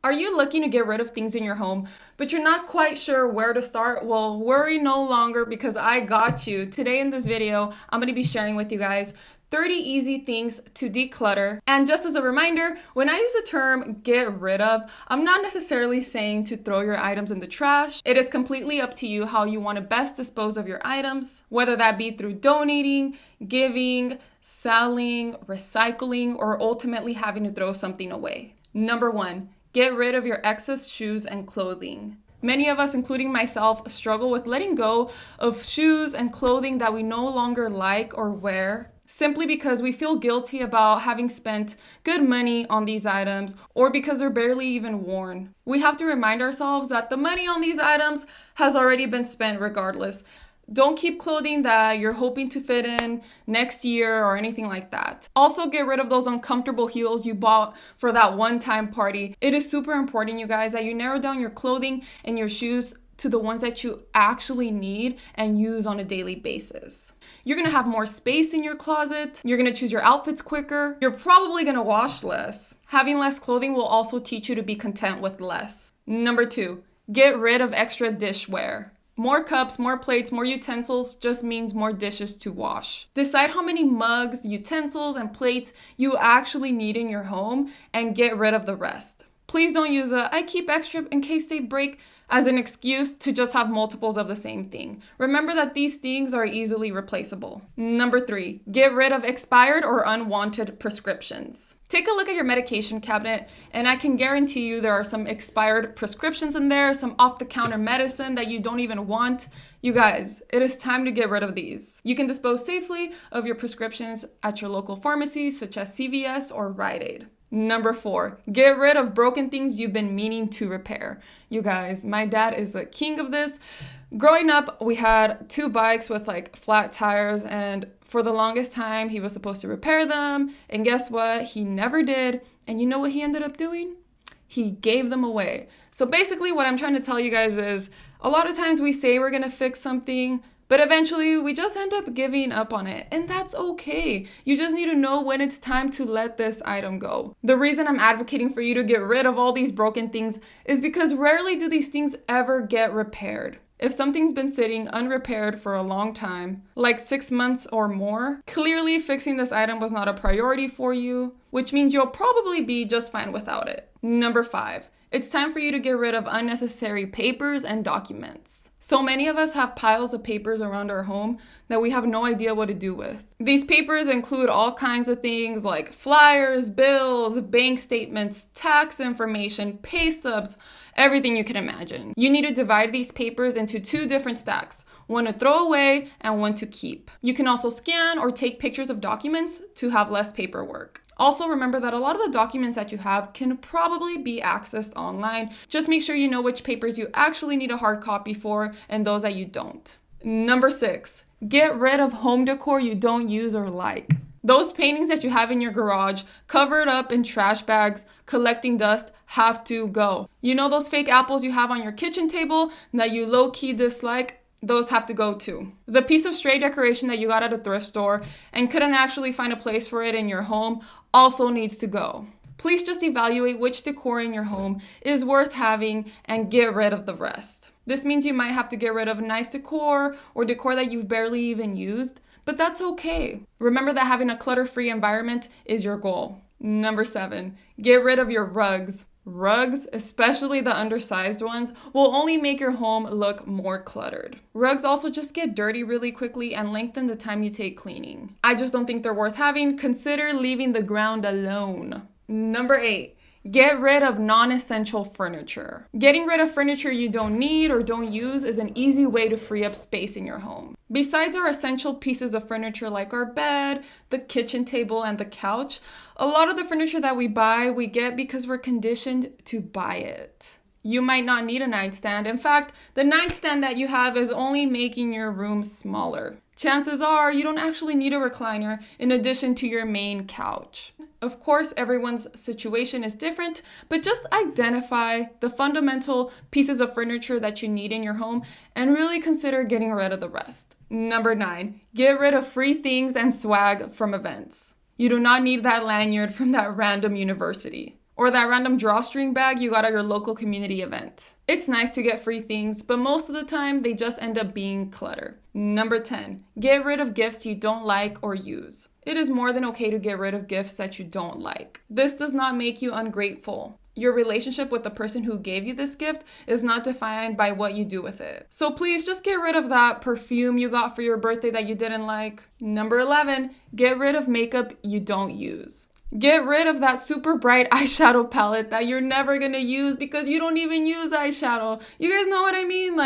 Are you looking to get rid of things in your home, but you're not quite sure where to start? Well, worry no longer because I got you. Today in this video, I'm going to be sharing with you guys 30 easy things to declutter. And just as a reminder, when I use the term get rid of, I'm not necessarily saying to throw your items in the trash. It is completely up to you how you want to best dispose of your items, whether that be through donating, giving, selling, recycling, or ultimately having to throw something away. Number 1. Get rid of your excess shoes and clothing. Many of us, including myself, struggle with letting go of shoes and clothing that we no longer like or wear, simply because we feel guilty about having spent good money on these items or because they're barely even worn. We have to remind ourselves that the money on these items has already been spent regardless. Don't keep clothing that you're hoping to fit in next year or anything like that. Also, get rid of those uncomfortable heels you bought for that one-time party. It is super important, you guys, that you narrow down your clothing and your shoes to the ones that you actually need and use on a daily basis. You're gonna have more space in your closet. You're gonna choose your outfits quicker. You're probably gonna wash less. Having less clothing will also teach you to be content with less. Number 2, get rid of extra dishware. More cups, more plates, more utensils just means more dishes to wash. Decide how many mugs, utensils, and plates you actually need in your home and get rid of the rest. Please don't use I keep extra in case they break as an excuse to just have multiples of the same thing. Remember that these things are easily replaceable. Number 3, get rid of expired or unwanted prescriptions. Take a look at your medication cabinet, and I can guarantee you there are some expired prescriptions in there, some off-the-counter medicine that you don't even want. You guys, it is time to get rid of these. You can dispose safely of your prescriptions at your local pharmacies, such as CVS or Rite Aid. Number 4, get rid of broken things you've been meaning to repair. You guys, my dad is a king of this. Growing up, we had 2 bikes with flat tires, and for the longest time, he was supposed to repair them. And guess what? He never did. And you know what he ended up doing? He gave them away. So basically what I'm trying to tell you guys is a lot of times we say we're going to fix something, but eventually we just end up giving up on it. And that's okay. You just need to know when it's time to let this item go. The reason I'm advocating for you to get rid of all these broken things is because rarely do these things ever get repaired. If something's been sitting unrepaired for a long time, like 6 months or more, clearly fixing this item was not a priority for you, which means you'll probably be just fine without it. Number 5. It's time for you to get rid of unnecessary papers and documents. So many of us have piles of papers around our home that we have no idea what to do with. These papers include all kinds of things like flyers, bills, bank statements, tax information, pay stubs, everything you can imagine. You need to divide these papers into 2 different stacks, one to throw away and one to keep. You can also scan or take pictures of documents to have less paperwork. Also, remember that a lot of the documents that you have can probably be accessed online. Just make sure you know which papers you actually need a hard copy for and those that you don't. Number 6, get rid of home decor you don't use or like. Those paintings that you have in your garage, covered up in trash bags, collecting dust, have to go. You know those fake apples you have on your kitchen table that you low-key dislike? Those have to go too. The piece of stray decoration that you got at a thrift store and couldn't actually find a place for it in your home also needs to go. Please just evaluate which decor in your home is worth having and get rid of the rest. This means you might have to get rid of nice decor or decor that you've barely even used, but that's okay. Remember that having a clutter-free environment is your goal. Number 7, get rid of your rugs. Rugs, especially the undersized ones, will only make your home look more cluttered. Rugs also just get dirty really quickly and lengthen the time you take cleaning. I just don't think they're worth having. Consider leaving the ground alone. Number 8, get rid of non-essential furniture. Getting rid of furniture you don't need or don't use is an easy way to free up space in your home. Besides our essential pieces of furniture like our bed, the kitchen table, and the couch, a lot of the furniture that we buy, we get because we're conditioned to buy it. You might not need a nightstand. In fact, the nightstand that you have is only making your room smaller. Chances are you don't actually need a recliner in addition to your main couch. Of course, everyone's situation is different, but just identify the fundamental pieces of furniture that you need in your home and really consider getting rid of the rest. Number 9, get rid of free things and swag from events. You do not need that lanyard from that random university. or that random drawstring bag you got at your local community event. It's nice to get free things, but most of the time they just end up being clutter. Number 10, get rid of gifts you don't like or use. It is more than okay to get rid of gifts that you don't like. This does not make you ungrateful. Your relationship with the person who gave you this gift is not defined by what you do with it. So please just get rid of that perfume you got for your birthday that you didn't like. Number 11, get rid of makeup you don't use. Get rid of that super bright eyeshadow palette that you're never gonna use because you don't even use eyeshadow. You guys know what I mean?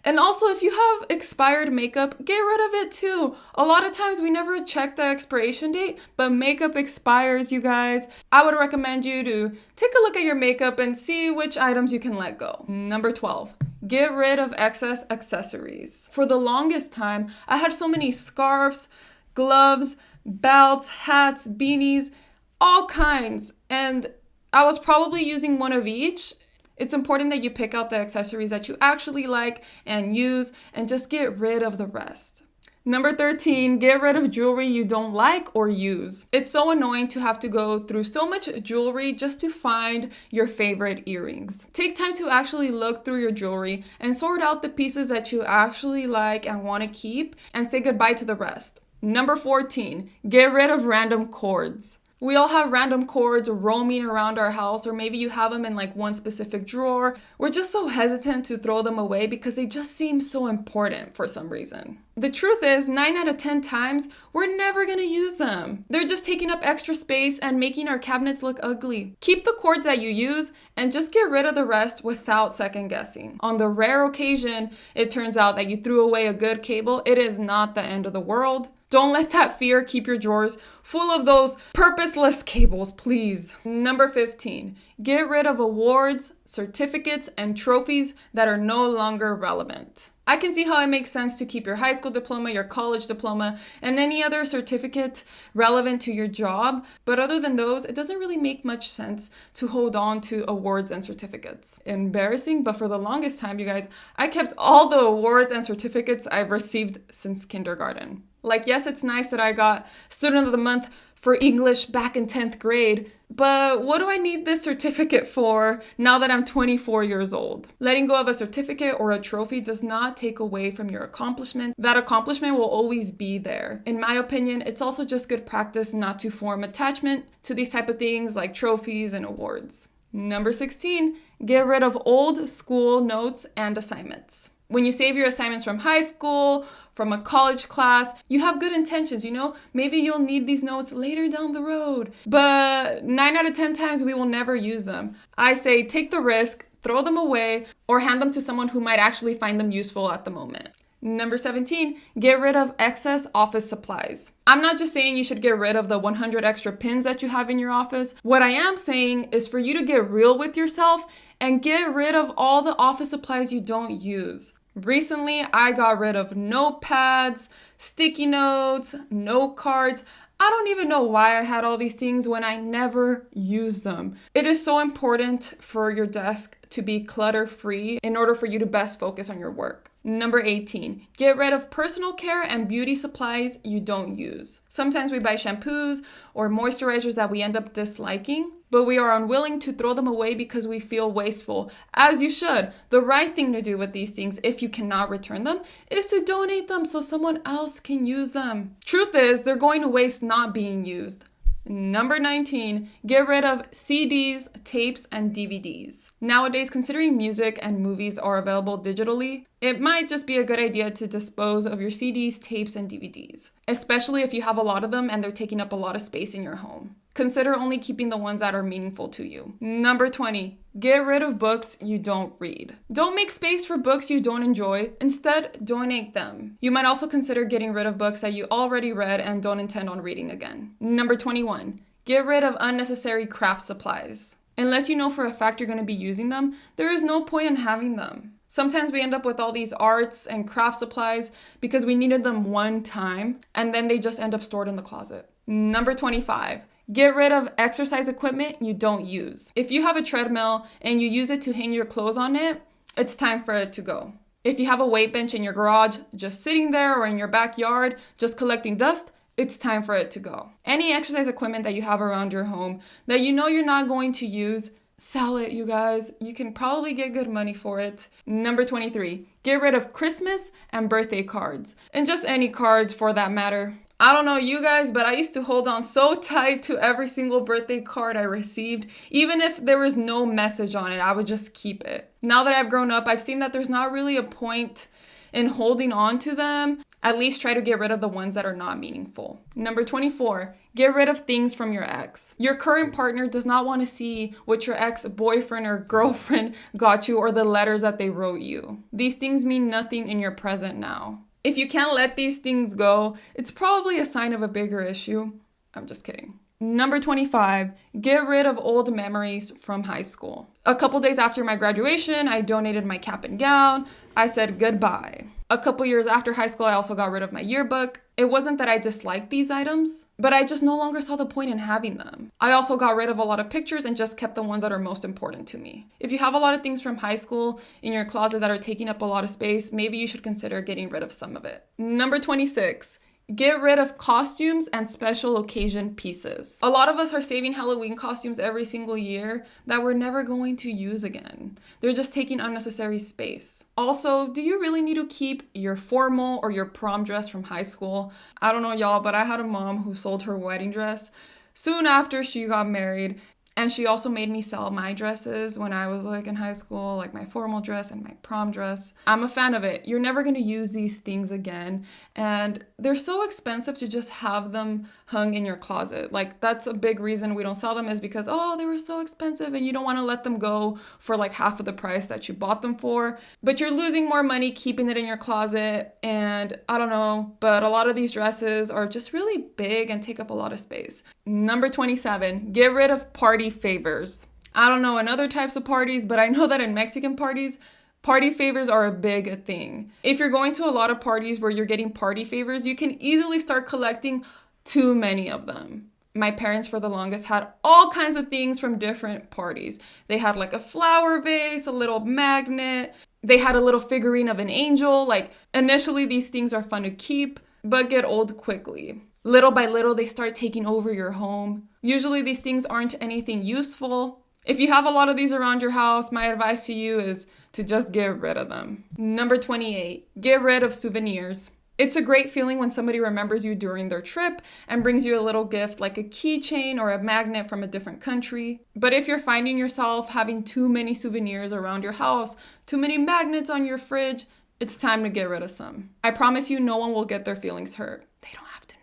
And also, if you have expired makeup, get rid of it too. A lot of times we never check the expiration date, but makeup expires, you guys. I would recommend you to take a look at your makeup and see which items you can let go. Number 12, get rid of excess accessories. For the longest time, I had so many scarves, gloves, belts, hats, beanies, all kinds, and I was probably using one of each. It's important that you pick out the accessories that you actually like and use and just get rid of the rest. Number 13, get rid of jewelry you don't like or use. It's so annoying to have to go through so much jewelry just to find your favorite earrings. Take time to actually look through your jewelry and sort out the pieces that you actually like and want to keep and say goodbye to the rest. Number 14, get rid of random cords. We all have random cords roaming around our house, or maybe you have them in one specific drawer. We're just so hesitant to throw them away because they just seem so important for some reason. The truth is, 9 out of 10 times, we're never gonna use them. They're just taking up extra space and making our cabinets look ugly. Keep the cords that you use and just get rid of the rest without second guessing. On the rare occasion it turns out that you threw away a good cable, it is not the end of the world. Don't let that fear keep your drawers full of those purposeless cables, please. Number 15, get rid of awards, certificates, and trophies that are no longer relevant. I can see how it makes sense to keep your high school diploma, your college diploma, and any other certificate relevant to your job. But other than those, it doesn't really make much sense to hold on to awards and certificates. Embarrassing, but for the longest time, you guys, I kept all the awards and certificates I've received since kindergarten. Yes, it's nice that I got Student of the Month for English back in 10th grade, but what do I need this certificate for now that I'm 24 years old? Letting go of a certificate or a trophy does not take away from your accomplishment. That accomplishment will always be there. In my opinion, it's also just good practice not to form attachment to these type of things like trophies and awards. Number 16, get rid of old school notes and assignments. When you save your assignments from high school, from a college class, you have good intentions, Maybe you'll need these notes later down the road, but 9 out of 10 times we will never use them. I say take the risk, throw them away, or hand them to someone who might actually find them useful at the moment. Number 17, get rid of excess office supplies. I'm not just saying you should get rid of the 100 extra pins that you have in your office. What I am saying is for you to get real with yourself and get rid of all the office supplies you don't use. Recently, I got rid of notepads, sticky notes, note cards. I don't even know why I had all these things when I never use them. It is so important for your desk to be clutter-free in order for you to best focus on your work. Number 18, get rid of personal care and beauty supplies you don't use. Sometimes we buy shampoos or moisturizers that we end up disliking, but we are unwilling to throw them away because we feel wasteful, as you should. The right thing to do with these things, if you cannot return them, is to donate them so someone else can use them. Truth is, they're going to waste not being used. Number 19, get rid of CDs, tapes, and DVDs. Nowadays, considering music and movies are available digitally, it might just be a good idea to dispose of your CDs, tapes, and DVDs, especially if you have a lot of them and they're taking up a lot of space in your home. Consider only keeping the ones that are meaningful to you. Number 20, get rid of books you don't read. Don't make space for books you don't enjoy. Instead, donate them. You might also consider getting rid of books that you already read and don't intend on reading again. Number 21, get rid of unnecessary craft supplies. Unless you know for a fact you're going to be using them, there is no point in having them. Sometimes we end up with all these arts and craft supplies because we needed them one time and then they just end up stored in the closet. Number 25, get rid of exercise equipment you don't use. If you have a treadmill and you use it to hang your clothes on it, it's time for it to go. If you have a weight bench in your garage just sitting there or in your backyard just collecting dust, it's time for it to go. Any exercise equipment that you have around your home that you know you're not going to use, sell it, you guys. You can probably get good money for it. Number 23, get rid of Christmas and birthday cards, and just any cards for that matter. I don't know you guys, but I used to hold on so tight to every single birthday card I received. Even if there was no message on it, I would just keep it. Now that I've grown up, I've seen that there's not really a point in holding on to them. At least try to get rid of the ones that are not meaningful. Number 24, get rid of things from your ex. Your current partner does not want to see what your ex-boyfriend or girlfriend got you or the letters that they wrote you. These things mean nothing in your present now. If you can't let these things go, it's probably a sign of a bigger issue. I'm just kidding. Number 25, get rid of old memories from high school. A couple days after my graduation, I donated my cap and gown. I said goodbye. A couple years after high school, I also got rid of my yearbook. It wasn't that I disliked these items, but I just no longer saw the point in having them. I also got rid of a lot of pictures and just kept the ones that are most important to me. If you have a lot of things from high school in your closet that are taking up a lot of space, maybe you should consider getting rid of some of it. Number 26. Get rid of costumes and special occasion pieces. A lot of us are saving Halloween costumes every single year that we're never going to use again. They're just taking unnecessary space. Also, do you really need to keep your formal or your prom dress from high school? I don't know y'all, but I had a mom who sold her wedding dress soon after she got married. And she also made me sell my dresses when I was in high school, like my formal dress and my prom dress. I'm a fan of it. You're never going to use these things again. And they're so expensive to just have them hung in your closet. That's a big reason we don't sell them, is because, they were so expensive and you don't want to let them go for half of the price that you bought them for. But you're losing more money keeping it in your closet. And I don't know, but a lot of these dresses are just really big and take up a lot of space. Number 27, get rid of party favors. I don't know in other types of parties, but I know that in Mexican parties, party favors are a big thing. If you're going to a lot of parties where you're getting party favors, you can easily start collecting too many of them. My parents for the longest had all kinds of things from different parties. They had a flower vase, a little magnet. They had a little figurine of an angel. Initially these things are fun to keep, but get old quickly. Little by little, they start taking over your home. Usually these things aren't anything useful. If you have a lot of these around your house, my advice to you is to just get rid of them. Number 28, get rid of souvenirs. It's a great feeling when somebody remembers you during their trip and brings you a little gift like a keychain or a magnet from a different country. But if you're finding yourself having too many souvenirs around your house, too many magnets on your fridge, it's time to get rid of some. I promise you no one will get their feelings hurt. They don't have to know.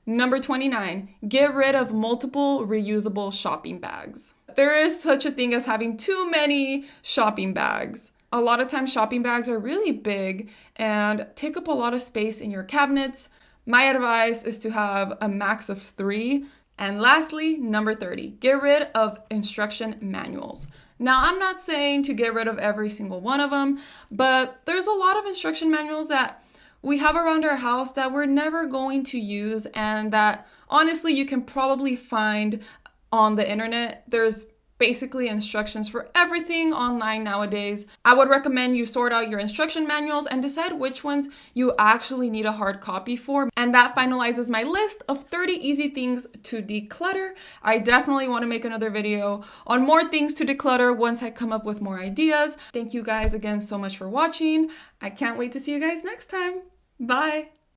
Number 29, get rid of multiple reusable shopping bags. There is such a thing as having too many shopping bags. A lot of times shopping bags are really big and take up a lot of space in your cabinets. My advice is to have a max of 3. And lastly, number 30, get rid of instruction manuals. Now, I'm not saying to get rid of every single one of them, but there's a lot of instruction manuals that we have around our house that we're never going to use, and that honestly you can probably find on the internet. There's basically instructions for everything online nowadays. I would recommend you sort out your instruction manuals and decide which ones you actually need a hard copy for. And that finalizes my list of 30 easy things to declutter. I definitely want to make another video on more things to declutter once I come up with more ideas. Thank you guys again so much for watching. I can't wait to see you guys next time. Bye.